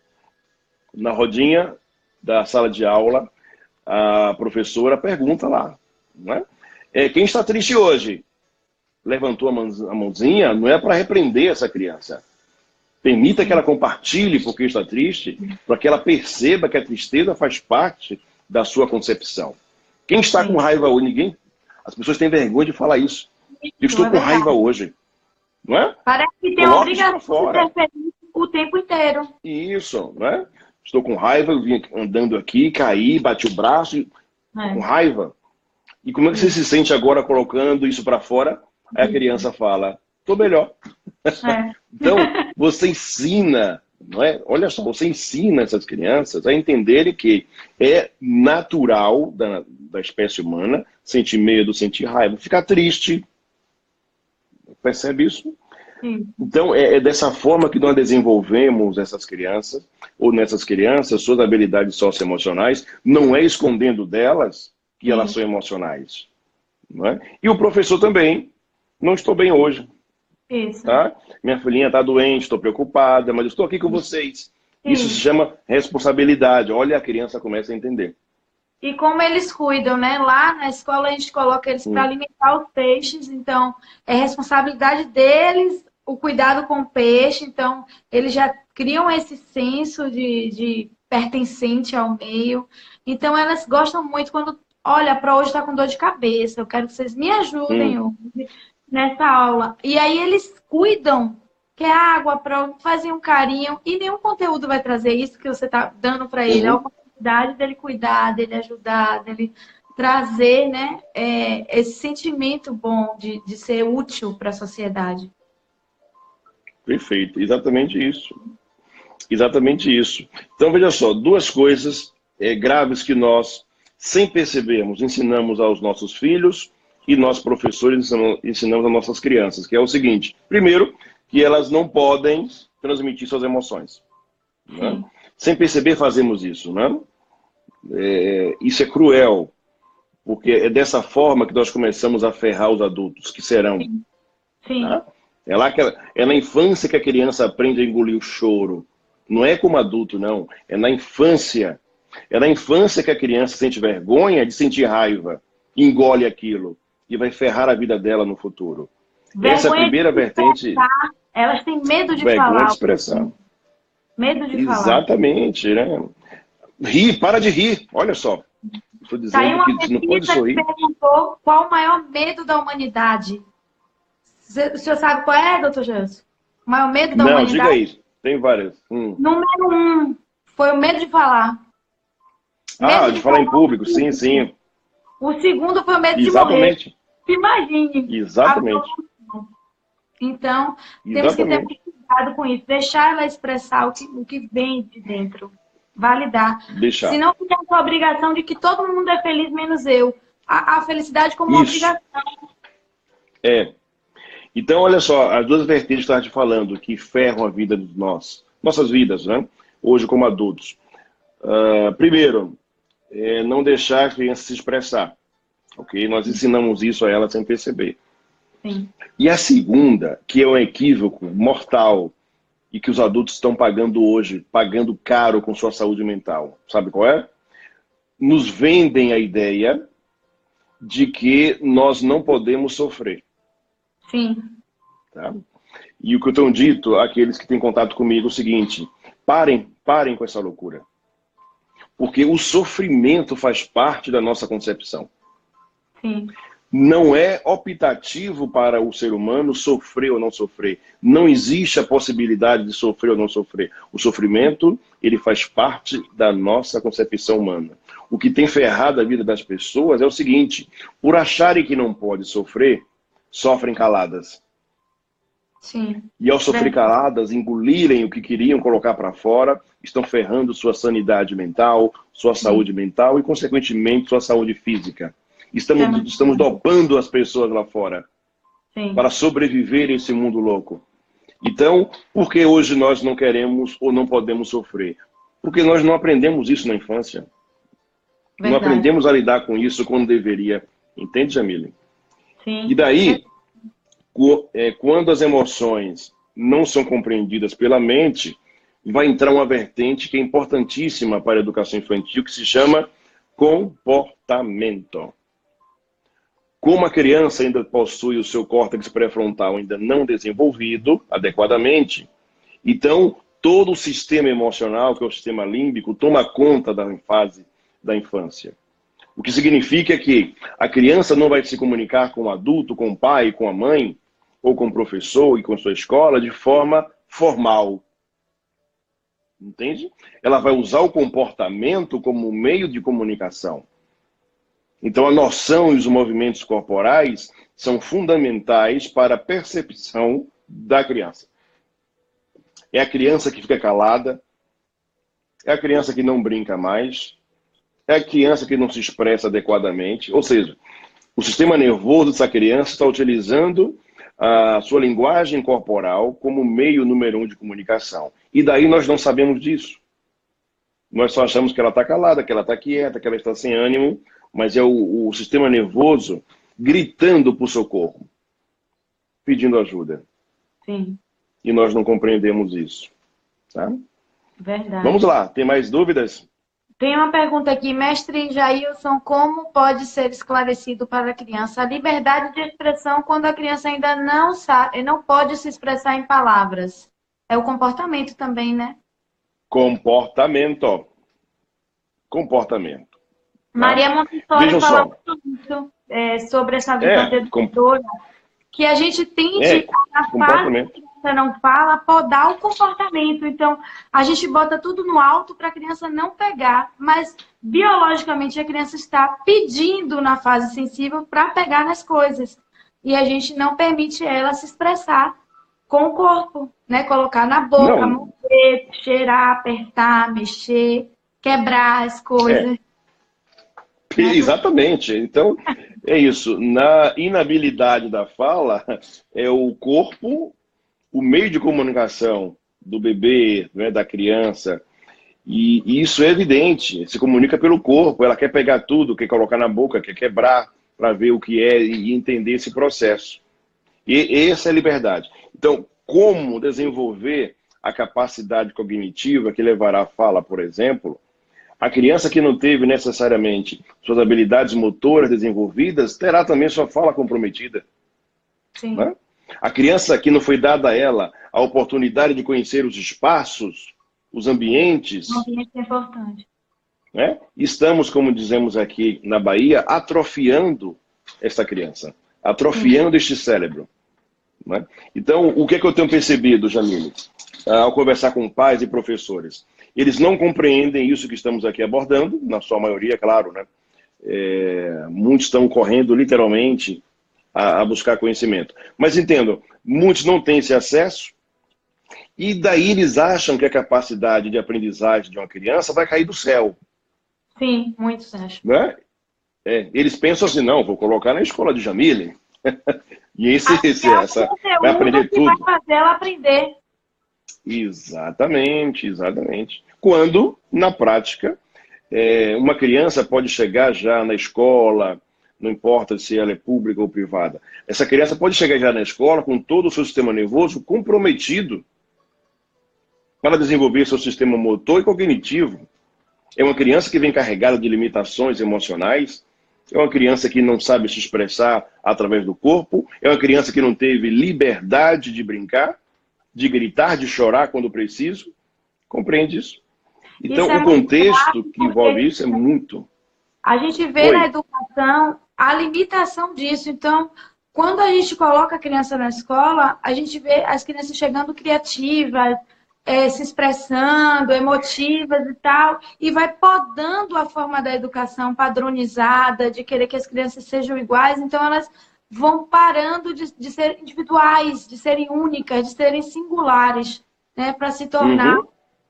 na rodinha da sala de aula, a professora pergunta lá, né? Quem está triste hoje? Levantou a mãozinha, não é para repreender essa criança. Permita que ela compartilhe porque está triste, para que ela perceba que a tristeza faz parte da sua concepção. Quem está com raiva hoje? Ninguém. As pessoas têm vergonha de falar isso. Eu estou com raiva hoje. Não é? Parece que tem uma obrigação de ser feliz o tempo inteiro. Isso, não é? Estou com raiva, eu vim andando aqui, caí, bati o braço, com raiva. E como é que você se sente agora colocando isso para fora? Aí a criança fala, estou melhor. Então, você ensina, não é? Olha só, você ensina essas crianças a entenderem que é natural da espécie humana sentir medo, sentir raiva, ficar triste. Percebe isso? Sim. Então, é dessa forma que nós desenvolvemos essas crianças, ou nessas crianças, suas habilidades socioemocionais, não é escondendo delas que elas são emocionais. Não é? E o professor também, não estou bem hoje. Isso. Tá? Minha filhinha está doente, estou preocupada, mas eu estou aqui com vocês. Sim. Isso se chama responsabilidade. Olha, a criança começa a entender. E como eles cuidam, né? Lá na escola a gente coloca eles para alimentar os peixes, então é responsabilidade deles o cuidado com o peixe, então eles já criam esse senso de pertencente ao meio. Então elas gostam muito quando, olha, para hoje está com dor de cabeça, eu quero que vocês me ajudem hoje nessa aula. E aí eles cuidam, que é água para fazer um carinho, e nenhum conteúdo vai trazer isso que você está dando para ele. É a oportunidade dele cuidar, dele ajudar, dele trazer, né, esse sentimento bom de ser útil para a sociedade. Perfeito, exatamente isso. Exatamente isso. Então, veja só, duas coisas graves que nós, sem percebermos, ensinamos aos nossos filhos e nós, professores, ensinamos às nossas crianças, que é o seguinte: primeiro, que elas não podem transmitir suas emoções. Né? Sem perceber, fazemos isso. Né? Isso é cruel, porque é dessa forma que nós começamos a ferrar os adultos, que serão. Sim. Tá? É na infância que a criança aprende a engolir o choro. Não é como adulto, não. É na infância. É na infância que a criança sente vergonha de sentir raiva, engole aquilo e vai ferrar a vida dela no futuro. Essa é a primeira vertente. Elas têm medo de vergonha falar. De expressão. Medo de falar. Exatamente, né? Rir, para de rir. Olha só. Estou dizendo que você não pode sorrir. Que perguntou qual o maior medo da humanidade. O senhor sabe qual é, doutor Gelson? O maior medo da humanidade? Não, diga aí. Tem várias. Número 1 foi o medo de falar. De falar em público, sim, sim. O segundo foi o medo de morrer. Imagine. Exatamente. Então, temos que ter muito cuidado com isso. Deixar ela expressar o que vem de dentro. Validar. Deixar. Senão fica com a obrigação de que todo mundo é feliz, menos eu. A felicidade como uma obrigação. Então, olha só, as duas vertentes que estava te falando, que ferram a vida de nossas vidas, né? Hoje como adultos. Primeiro, não deixar a criança se expressar. Ok? Nós ensinamos isso a ela sem perceber. Sim. E a segunda, que é um equívoco mortal e que os adultos estão pagando hoje, pagando caro com sua saúde mental. Sabe qual é? Nos vendem a ideia de que nós não podemos sofrer. Sim. Tá? E o que eu tenho dito àqueles que têm contato comigo é o seguinte: parem com essa loucura. Porque o sofrimento faz parte da nossa concepção. Sim. Não é optativo para o ser humano sofrer ou não sofrer. Não existe a possibilidade de sofrer ou não sofrer. O sofrimento, ele faz parte da nossa concepção humana. O que tem ferrado a vida das pessoas é o seguinte: por acharem que não pode sofrer, sofrem caladas. Sim. E ao sofrer caladas, engolirem o que queriam colocar para fora, estão ferrando sua sanidade mental, sua saúde mental e, consequentemente, sua saúde física. Estamos dopando as pessoas lá fora. Sim. para sobreviver a esse mundo louco. Então, por que hoje nós não queremos ou não podemos sofrer? Porque nós não aprendemos isso na infância. Não Verdade. aprendemos a lidar com isso quando deveria. Entende, Jamile? Sim. E daí, quando as emoções não são compreendidas pela mente, vai entrar uma vertente que é importantíssima para a educação infantil, que se chama comportamento. Como a criança ainda possui o seu córtex pré-frontal ainda não desenvolvido adequadamente, então todo o sistema emocional, que é o sistema límbico, toma conta da fase da infância. O que significa que a criança não vai se comunicar com o adulto, com o pai, com a mãe, ou com o professor e com a sua escola de forma formal. Entende? Ela vai usar o comportamento como meio de comunicação. Então, a noção e os movimentos corporais são fundamentais para a percepção da criança. É a criança que fica calada, é a criança que não brinca mais, é a criança que não se expressa adequadamente. Ou seja, o sistema nervoso dessa criança está utilizando a sua linguagem corporal como meio número 1 de comunicação. E daí nós não sabemos disso. Nós só achamos que ela está calada, que ela está quieta, que ela está sem ânimo, mas é o sistema nervoso gritando por socorro, pedindo ajuda. Sim. E nós não compreendemos isso. Tá? Verdade. Vamos lá, tem mais dúvidas? Tem uma pergunta aqui, mestre Jailson, como pode ser esclarecido para a criança a liberdade de expressão quando a criança ainda não sabe, não pode se expressar em palavras? É o comportamento também, né? Comportamento. Comportamento. Maria Montessori Vejam fala só. muito sobre essa visão educadora, que a gente tente, a fase que a criança não fala, podar o comportamento. Então, a gente bota tudo no alto para a criança não pegar, mas biologicamente a criança está pedindo na fase sensível para pegar nas coisas. E a gente não permite ela se expressar com o corpo, né? Colocar na boca, morder, cheirar, apertar, mexer, quebrar as coisas. Exatamente. Então, é isso. Na inabilidade da fala, é o corpo, o meio de comunicação do bebê, né, da criança. E isso é evidente. Se comunica pelo corpo. Ela quer pegar tudo, quer colocar na boca, quer quebrar para ver o que é e entender esse processo. E essa é a liberdade. Então, como desenvolver a capacidade cognitiva que levará à fala, por exemplo? A criança que não teve necessariamente suas habilidades motoras desenvolvidas terá também sua fala comprometida. Sim. Né? A criança que não foi dada a ela a oportunidade de conhecer os espaços, os ambientes. O ambiente é importante. Né? Estamos, como dizemos aqui na Bahia, atrofiando essa criança, atrofiando este cérebro. Né? Então, o que é que eu tenho percebido, Jamile, ao conversar com pais e professores? Eles não compreendem isso que estamos aqui abordando, na sua maioria, claro, né? Muitos estão correndo literalmente a buscar conhecimento. Mas entendam, muitos não têm esse acesso e daí eles acham que a capacidade de aprendizagem de uma criança vai cair do céu. Sim, muitos acham. Né? Eles pensam assim, não, vou colocar na escola de Jamile e vai aprender tudo. Vai fazer ela aprender. Exatamente, exatamente. Quando, na prática, uma criança pode chegar já na escola, não importa se ela é pública ou privada, essa criança pode chegar já na escola com todo o seu sistema nervoso comprometido para desenvolver seu sistema motor e cognitivo. É uma criança que vem carregada de limitações emocionais, é uma criança que não sabe se expressar através do corpo, é uma criança que não teve liberdade de brincar, de gritar, de chorar quando preciso. Compreende isso? Então, o contexto que envolve isso é muito... A gente vê na educação a limitação disso. Então, quando a gente coloca a criança na escola, a gente vê as crianças chegando criativas, se expressando, emotivas e tal, e vai podando a forma da educação padronizada, de querer que as crianças sejam iguais. Então, elas vão parando de serem individuais, de serem únicas, de serem singulares, né, para se tornar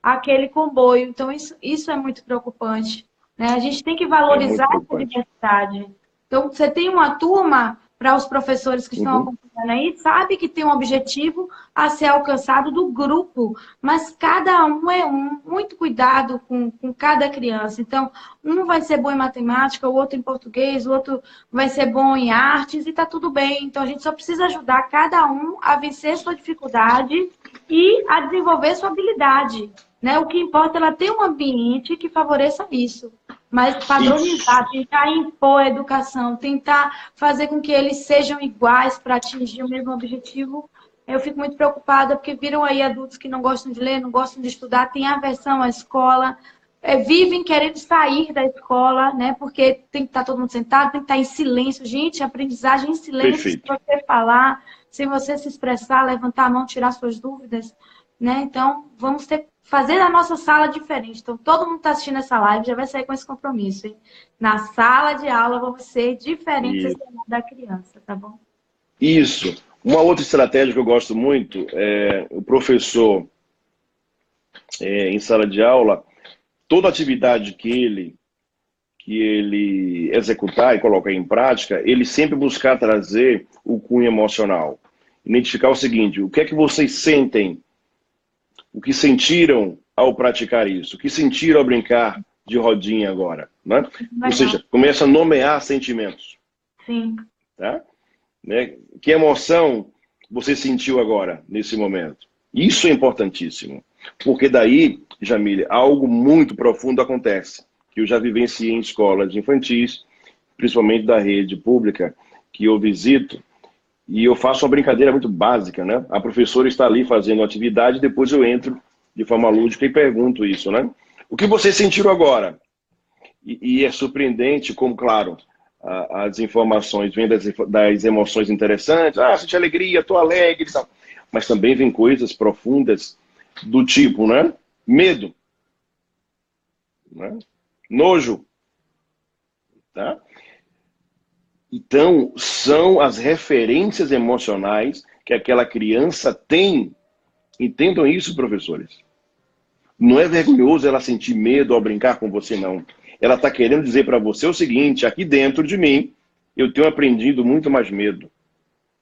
aquele comboio. Então, isso é muito preocupante. Né? A gente tem que valorizar essa diversidade. Então, você tem uma turma, para os professores que estão acompanhando aí, sabe que tem um objetivo a ser alcançado do grupo, mas cada um é um. Muito cuidado com cada criança. Então, um vai ser bom em matemática, o outro em português, o outro vai ser bom em artes, e tá tudo bem. Então, a gente só precisa ajudar cada um a vencer sua dificuldade e a desenvolver sua habilidade, né? O que importa é ela ter um ambiente que favoreça isso. Mas padronizar, tentar impor a educação, tentar fazer com que eles sejam iguais para atingir o mesmo objetivo, eu fico muito preocupada, porque viram aí adultos que não gostam de ler, não gostam de estudar, têm aversão à escola, vivem querendo sair da escola, né? Porque tem que estar todo mundo sentado, tem que estar em silêncio. Gente, aprendizagem em silêncio, se você falar, sem você se expressar, levantar a mão, tirar suas dúvidas, né? Então, vamos fazer a nossa sala diferente. Então, todo mundo está assistindo essa live já vai sair com esse compromisso, hein? Na sala de aula, vamos ser diferentes da criança, tá bom? Isso. Uma outra estratégia que eu gosto muito é o professor em sala de aula, toda atividade que ele executar e colocar em prática, ele sempre buscar trazer o cunho emocional. Identificar o seguinte: o que é que vocês sentem? O que sentiram ao praticar isso? O que sentiram ao brincar de rodinha agora? Né? Ou seja, começa a nomear sentimentos. Sim. Tá? Né? Que emoção você sentiu agora, nesse momento? Isso é importantíssimo. Porque daí, Jamília, algo muito profundo acontece. Que eu já vivenciei em escolas infantis, principalmente da rede pública, que eu visito. E eu faço uma brincadeira muito básica, né? A professora está ali fazendo atividade, depois eu entro de forma lúdica e pergunto isso, né? O que vocês sentiram agora? E é surpreendente como, claro, as informações vêm das emoções interessantes. Ah, senti alegria, estou alegre e tal. Mas também vem coisas profundas do tipo, né? Medo. Né? Nojo. Tá? Então, são as referências emocionais que aquela criança tem. Entendam isso, professores. Não é vergonhoso ela sentir medo ao brincar com você, não. Ela está querendo dizer para você o seguinte: aqui dentro de mim, eu tenho aprendido muito mais medo.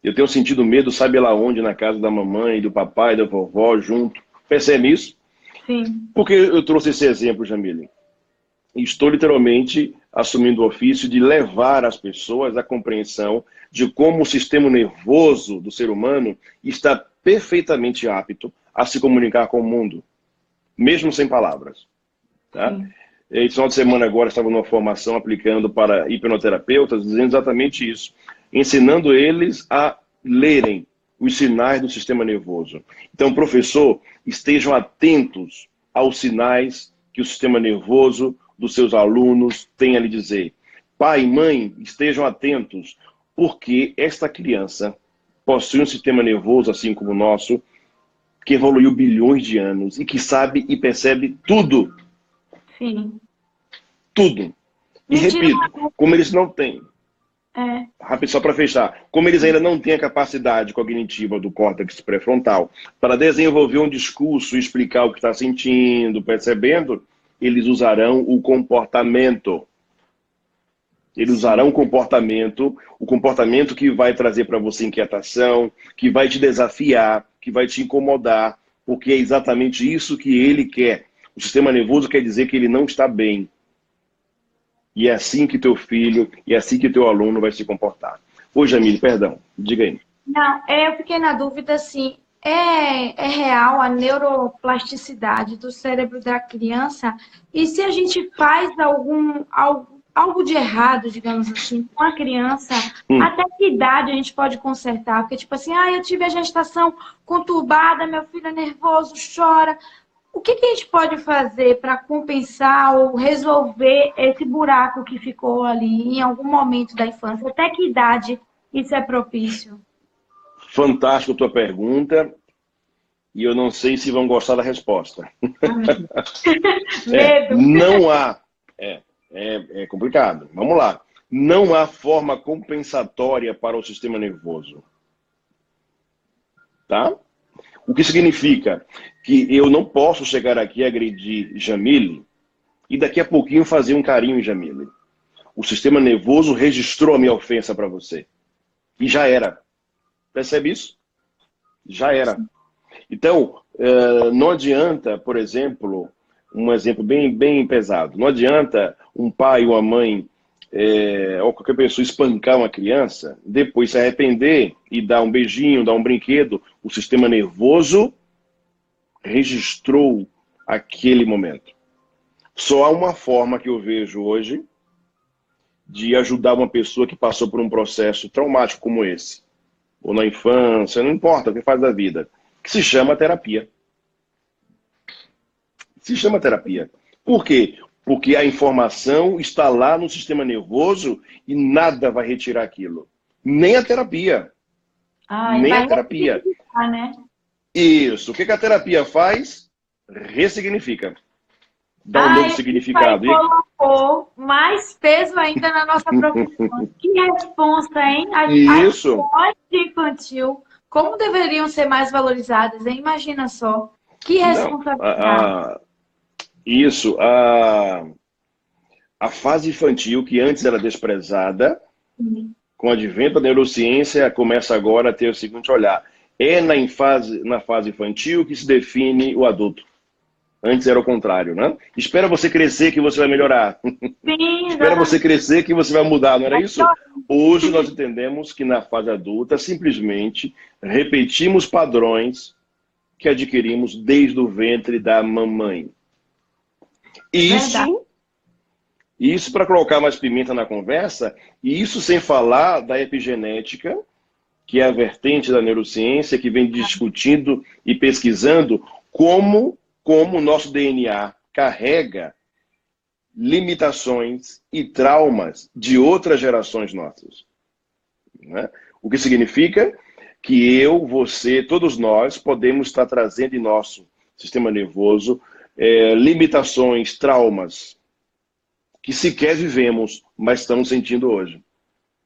Eu tenho sentido medo, sabe lá onde, na casa da mamãe, do papai, da vovó, junto. Percebe isso? Sim. Por que eu trouxe esse exemplo, Jamília? Estou literalmente assumindo o ofício de levar as pessoas à compreensão de como o sistema nervoso do ser humano está perfeitamente apto a se comunicar com o mundo, mesmo sem palavras. Tá? Esse final de semana agora estava numa formação aplicando para hipnoterapeutas, dizendo exatamente isso, ensinando eles a lerem os sinais do sistema nervoso. Então, professor, estejam atentos aos sinais que o sistema nervoso dos seus alunos tem a lhe dizer. Pai e mãe, estejam atentos, porque esta criança possui um sistema nervoso, assim como o nosso, que evoluiu bilhões de anos e que sabe e percebe tudo. Sim. Tudo. E repito, como eles não têm, rápido, só para fechar, como eles ainda não têm a capacidade cognitiva do córtex pré-frontal para desenvolver um discurso e explicar o que está sentindo, percebendo, eles usarão o comportamento. Eles usarão o comportamento que vai trazer para você inquietação, que vai te desafiar, que vai te incomodar, porque é exatamente isso que ele quer. O sistema nervoso quer dizer que ele não está bem. E é assim que teu filho, e é assim que teu aluno vai se comportar. Ô, Jamile, perdão, diga aí. Não, eu fiquei na dúvida, assim, é real a neuroplasticidade do cérebro da criança? E se a gente faz algo de errado, digamos assim, com a criança, até que idade a gente pode consertar? Porque, tipo assim, eu tive a gestação conturbada, meu filho é nervoso, chora. O que a gente pode fazer para compensar ou resolver esse buraco que ficou ali em algum momento da infância? Até que idade isso é propício? Fantástico a tua pergunta. E eu não sei se vão gostar da resposta. Não há. É complicado. Vamos lá. Não há forma compensatória para o sistema nervoso. Tá? O que significa que eu não posso chegar aqui e agredir Jamile e daqui a pouquinho fazer um carinho em Jamile. O sistema nervoso registrou a minha ofensa para você. E já era. Percebe isso? Já era. Então, não adianta, por exemplo, um exemplo bem pesado, não adianta um pai ou uma mãe ou qualquer pessoa espancar uma criança, depois se arrepender e dar um beijinho, dar um brinquedo, o sistema nervoso registrou aquele momento. Só há uma forma que eu vejo hoje de ajudar uma pessoa que passou por um processo traumático como esse, ou na infância, não importa o que faz da vida, que se chama terapia. Se chama terapia. Por quê? Porque a informação está lá no sistema nervoso e nada vai retirar aquilo. Nem a terapia. Nem a terapia. Né? Isso. O que a terapia faz? Ressignifica. Dá um novo significado. E colocou mais peso ainda na nossa profissão. Que responsa, hein? Isso. As infantil, como deveriam ser mais valorizadas, hein? Imagina só. Que responsabilidade. Isso. A fase infantil, que antes era desprezada, com o advento da neurociência, começa agora a ter o seguinte olhar. É na fase infantil que se define o adulto. Antes era o contrário, né? Espera você crescer que você vai melhorar. Sim, Espera você crescer que você vai mudar, não era isso? Hoje nós entendemos que na fase adulta, simplesmente repetimos padrões que adquirimos desde o ventre da mamãe. Isso para colocar mais pimenta na conversa, e isso sem falar da epigenética, que é a vertente da neurociência que vem discutindo e pesquisando como o nosso DNA carrega limitações e traumas de outras gerações nossas. Né? O que significa que eu, você, todos nós podemos estar trazendo em nosso sistema nervoso limitações, traumas que sequer vivemos, mas estamos sentindo hoje.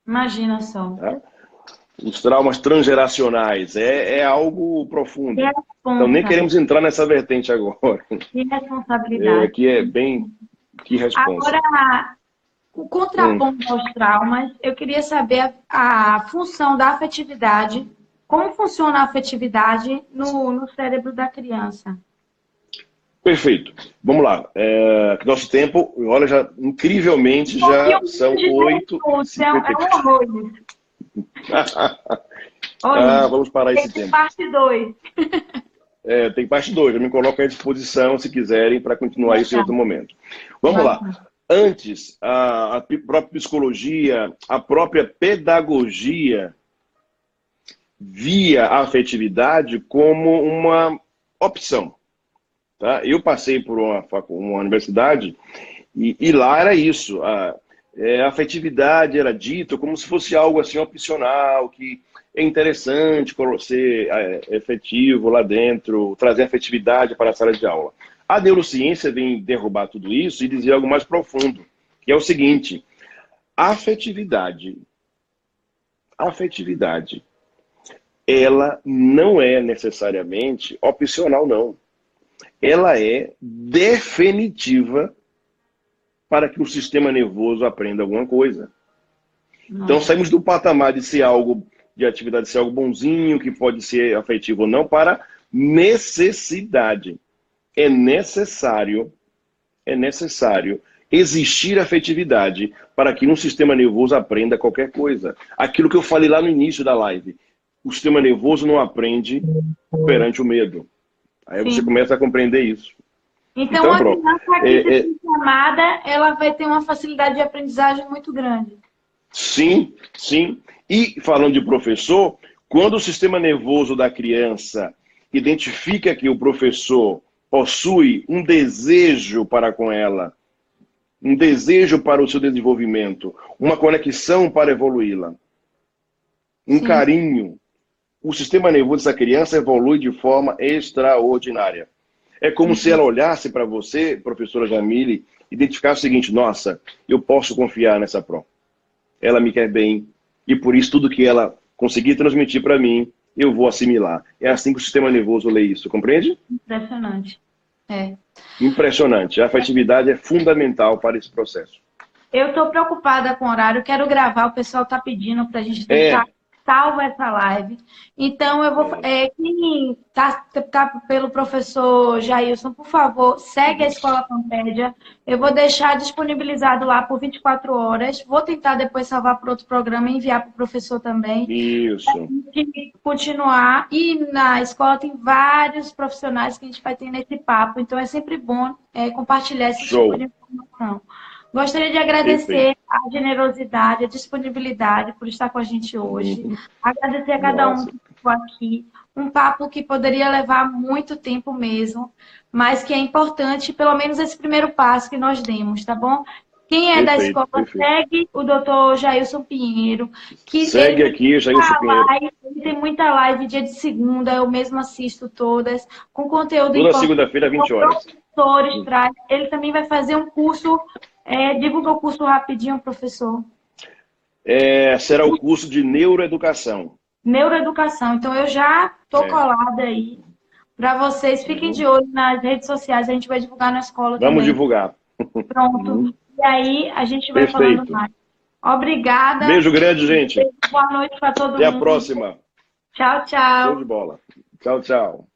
Imagina só. Tá? Os traumas transgeracionais é algo profundo. Então nem queremos entrar nessa vertente agora. Que responsabilidade. Que é bem... Que responsa. Agora, o contraponto aos traumas, eu queria saber a função da afetividade. Como funciona a afetividade no cérebro da criança? Perfeito. Vamos lá. Nosso tempo, olha, já incrivelmente já são 8. É um horror. Vamos parar esse tempo. Parte 2. Tem parte 2. Eu me coloco à disposição, se quiserem, para continuar isso em outro momento. Vamos lá. Antes, a própria psicologia, a própria pedagogia via a afetividade como uma opção. Tá? Eu passei por uma universidade e lá era isso. A afetividade era dito como se fosse algo assim opcional, que é interessante ser efetivo lá dentro, trazer afetividade para a sala de aula. A neurociência vem derrubar tudo isso e dizer algo mais profundo, que é o seguinte: a afetividade, ela não é necessariamente opcional, não. Ela é definitiva para que o sistema nervoso aprenda alguma coisa. Então saímos do patamar de ser algo, de atividade ser algo bonzinho, que pode ser afetivo ou não, para necessidade. É necessário existir afetividade para que um sistema nervoso aprenda qualquer coisa. Aquilo que eu falei lá no início da live. O sistema nervoso não aprende perante o medo. Aí você começa a compreender isso. Então a criança que se chamada, ela vai ter uma facilidade de aprendizagem muito grande. Sim, sim. E falando de professor, quando o sistema nervoso da criança identifica que o professor possui um desejo para com ela, um desejo para o seu desenvolvimento, uma conexão para evoluí-la, um carinho, o sistema nervoso dessa criança evolui de forma extraordinária. É como se ela olhasse para você, professora Jamile, identificasse o seguinte: nossa, eu posso confiar nessa pró. Ela me quer bem, e por isso tudo que ela conseguir transmitir para mim, eu vou assimilar. É assim que o sistema nervoso lê isso, compreende? Impressionante. Impressionante. A afetividade é fundamental para esse processo. Eu estou preocupada com o horário, quero gravar, o pessoal está pedindo para a gente tentar salva essa live. Então, eu vou. Quem tá pelo professor Jailson, por favor, segue a Escola Pampédia. Eu vou deixar disponibilizado lá por 24 horas. Vou tentar depois salvar para outro programa e enviar para o professor também. Isso. Pra gente continuar. E na escola tem vários profissionais que a gente vai ter nesse papo. Então, é sempre bom compartilhar esse tipo de informação. Gostaria de agradecer a generosidade, a disponibilidade por estar com a gente hoje. Agradecer a cada um que ficou aqui. Um papo que poderia levar muito tempo mesmo, mas que é importante, pelo menos esse primeiro passo que nós demos, tá bom? Quem é da escola, segue o doutor Jailson Pinheiro. Que segue aqui, Jailson Pinheiro. Ele tem muita live dia de segunda, eu mesmo assisto todas, com conteúdo toda segunda-feira, 20 horas. Professores traz. Ele também vai fazer um curso. Divulga o curso rapidinho, professor. Será o curso de neuroeducação. Neuroeducação. Então, eu já estou colada aí para vocês. Fiquem de olho nas redes sociais. A gente vai divulgar na escola também. Vamos divulgar. Pronto. E aí, a gente vai falando mais. Obrigada. Beijo grande, gente. Boa noite para todo mundo. Até a próxima. Tchau, tchau. Show de bola. Tchau, tchau.